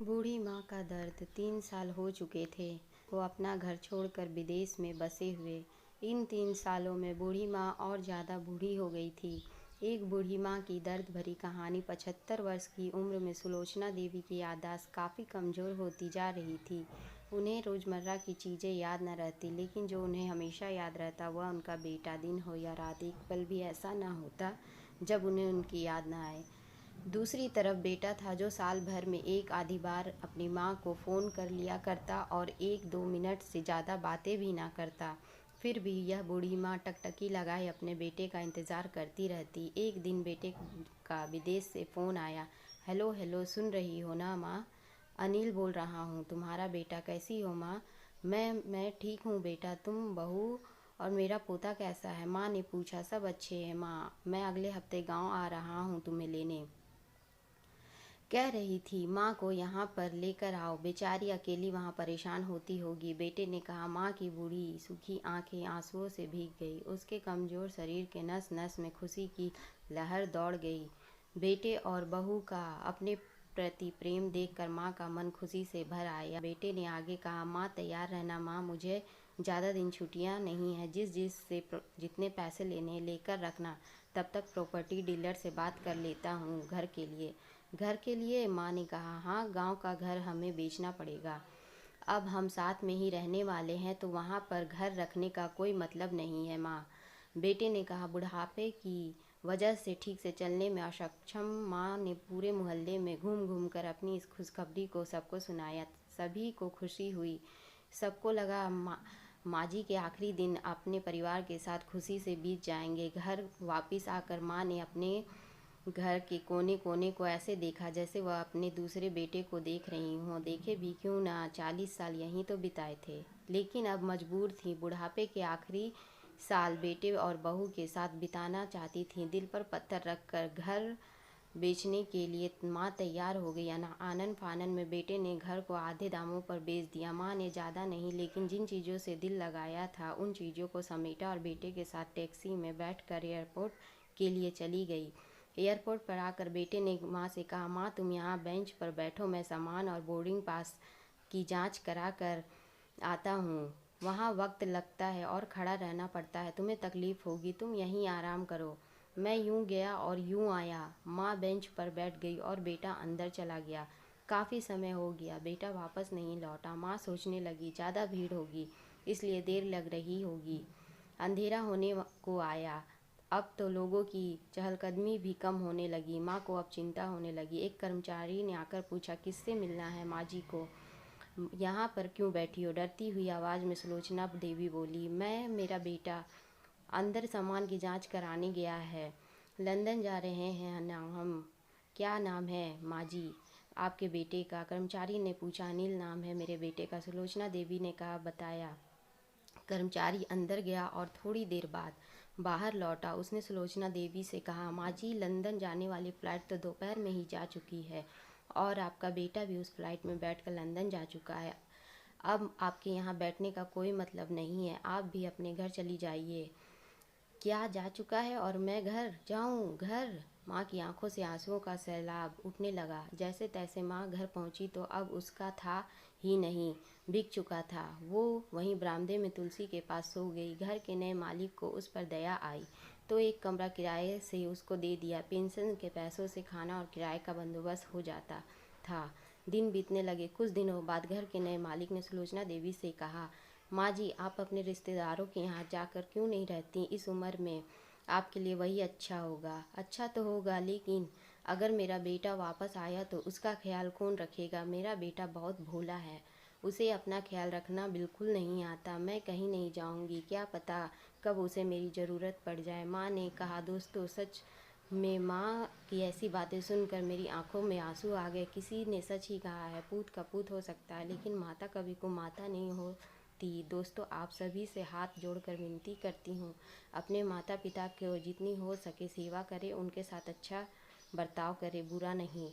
बूढ़ी माँ का दर्द 3 साल हो चुके थे। वो अपना घर छोड़कर विदेश में बसे हुए। इन 3 सालों में बूढ़ी माँ और ज़्यादा बूढ़ी हो गई थी। एक बूढ़ी माँ की दर्द भरी कहानी। 75 वर्ष की उम्र में सुलोचना देवी की याददाश्त काफ़ी कमज़ोर होती जा रही थी। उन्हें रोज़मर्रा की चीज़ें याद न रहती, लेकिन जो उन्हें हमेशा याद रहता वह उनका बेटा। दिन हो या रात, एक पल भी ऐसा न होता जब उन्हें उनकी याद न आए। दूसरी तरफ बेटा था, जो साल भर में एक आधी बार अपनी माँ को फ़ोन कर लिया करता और 1-2 मिनट से ज़्यादा बातें भी ना करता। फिर भी यह बूढ़ी माँ टकटकी लगाए अपने बेटे का इंतज़ार करती रहती। एक दिन बेटे का विदेश से फ़ोन आया। हेलो हेलो, सुन रही हो ना माँ? अनिल बोल रहा हूँ। तुम्हारा बेटा। कैसी हो माँ? मैं ठीक हूँ बेटा। तुम, बहू और मेरा पोता कैसा है? माँ ने पूछा। सब अच्छे हैं माँ। मैं अगले हफ्ते गाँव आ रहा हूँ तुम्हें लेने। कह रही थी माँ को यहाँ पर लेकर आओ, बेचारी अकेली वहाँ परेशान होती होगी। बेटे ने कहा। माँ की बूढ़ी सूखी आंखें आंसुओं से भीग गई। उसके कमज़ोर शरीर के नस नस में खुशी की लहर दौड़ गई। बेटे और बहू का अपने प्रति प्रेम देखकर माँ का मन खुशी से भर आया। बेटे ने आगे कहा। माँ तैयार रहना माँ, मुझे ज़्यादा दिन छुट्टियाँ नहीं हैं। जितने पैसे लेने लेकर रखना। तब तक प्रॉपर्टी डीलर से बात कर लेता हूँ घर के लिए। घर के लिए? माँ ने कहा। हाँ, गांव का घर हमें बेचना पड़ेगा। अब हम साथ में ही रहने वाले हैं, तो वहाँ पर घर रखने का कोई मतलब नहीं है माँ। बेटे ने कहा। बुढ़ापे की वजह से ठीक से चलने में अक्षम माँ ने पूरे मोहल्ले में घूम घूम कर अपनी इस खुशखबरी को सबको सुनाया। सभी को खुशी हुई। सबको लगा माँ जी के आखिरी दिन अपने परिवार के साथ खुशी से बीत जाएंगे। घर वापस आकर माँ ने अपने घर के कोने कोने को ऐसे देखा जैसे वह अपने दूसरे बेटे को देख रही हों। देखे भी क्यों ना, 40 साल यहीं तो बिताए थे, लेकिन अब मजबूर थी। बुढ़ापे के आखिरी साल बेटे और बहू के साथ बिताना चाहती थी। दिल पर पत्थर रखकर घर बेचने के लिए माँ तैयार हो गई। आनन फानन में बेटे ने घर को आधे दामों पर बेच दिया। माँ ने ज़्यादा नहीं, लेकिन जिन चीज़ों से दिल लगाया था उन चीज़ों को समेटा और बेटे के साथ टैक्सी में बैठकर एयरपोर्ट के लिए चली गई। एयरपोर्ट पर आकर बेटे ने माँ से कहा। माँ, तुम यहाँ बेंच पर बैठो, मैं सामान और बोर्डिंग पास की जांच करा कर आता हूँ। वहाँ वक्त लगता है और खड़ा रहना पड़ता है, तुम्हें तकलीफ़ होगी, तुम यहीं आराम करो। मैं यूँ गया और यूँ आया। माँ बेंच पर बैठ गई और बेटा अंदर चला गया। काफ़ी समय हो गया, बेटा वापस नहीं लौटा। माँ सोचने लगी, ज़्यादा भीड़ होगी इसलिए देर लग रही होगी। अंधेरा होने को आया। अब तो लोगों की चहलकदमी भी कम होने लगी। माँ को अब चिंता होने लगी। एक कर्मचारी ने आकर पूछा। किससे मिलना है माँ जी को? यहाँ पर क्यों बैठी हो? डरती हुई आवाज़ में सुलोचना देवी बोली। मेरा बेटा अंदर सामान की जांच कराने गया है। लंदन जा रहे हैं ना हम। क्या नाम है माँ जी आपके बेटे का? कर्मचारी ने पूछा। अनिल नाम है मेरे बेटे का, सुलोचना देवी ने कहा। बताया। कर्मचारी अंदर गया और थोड़ी देर बाद बाहर लौटा। उसने सुलोचना देवी से कहा। माँ जी, लंदन जाने वाली फ़्लाइट तो दोपहर में ही जा चुकी है और आपका बेटा भी उस फ्लाइट में बैठकर लंदन जा चुका है। अब आपके यहाँ बैठने का कोई मतलब नहीं है, आप भी अपने घर चली जाइए। क्या जा चुका है और मैं घर जाऊँ? घर? माँ की आंखों से आंसुओं का सैलाब उठने लगा। जैसे तैसे माँ घर पहुँची तो अब उसका था ही नहीं, बिक चुका था। वो वहीं बरामदे में तुलसी के पास सो गई। घर के नए मालिक को उस पर दया आई तो एक कमरा किराए से उसको दे दिया। पेंशन के पैसों से खाना और किराए का बंदोबस्त हो जाता था। दिन बीतने लगे। कुछ दिनों बाद घर के नए मालिक ने सुलोचना देवी से कहा। माँ जी, आप अपने रिश्तेदारों के यहाँ जाकर क्यों नहीं रहती? इस उम्र में आपके लिए वही अच्छा होगा। अच्छा तो होगा, लेकिन अगर मेरा बेटा वापस आया तो उसका ख्याल कौन रखेगा? मेरा बेटा बहुत भोला है, उसे अपना ख्याल रखना बिल्कुल नहीं आता। मैं कहीं नहीं जाऊंगी, क्या पता कब उसे मेरी ज़रूरत पड़ जाए। माँ ने कहा। दोस्तों, सच में माँ की ऐसी बातें सुनकर मेरी आंखों में आंसू आ गए। किसी ने सच ही कहा है, पूत का पूत हो सकता है, लेकिन माता कभी को माता नहीं होती। दोस्तों, आप सभी से हाथ जोड़कर विनती करती हूँ, अपने माता पिता को जितनी हो सके सेवा करें, उनके साथ अच्छा बर्ताव करें, बुरा नहीं।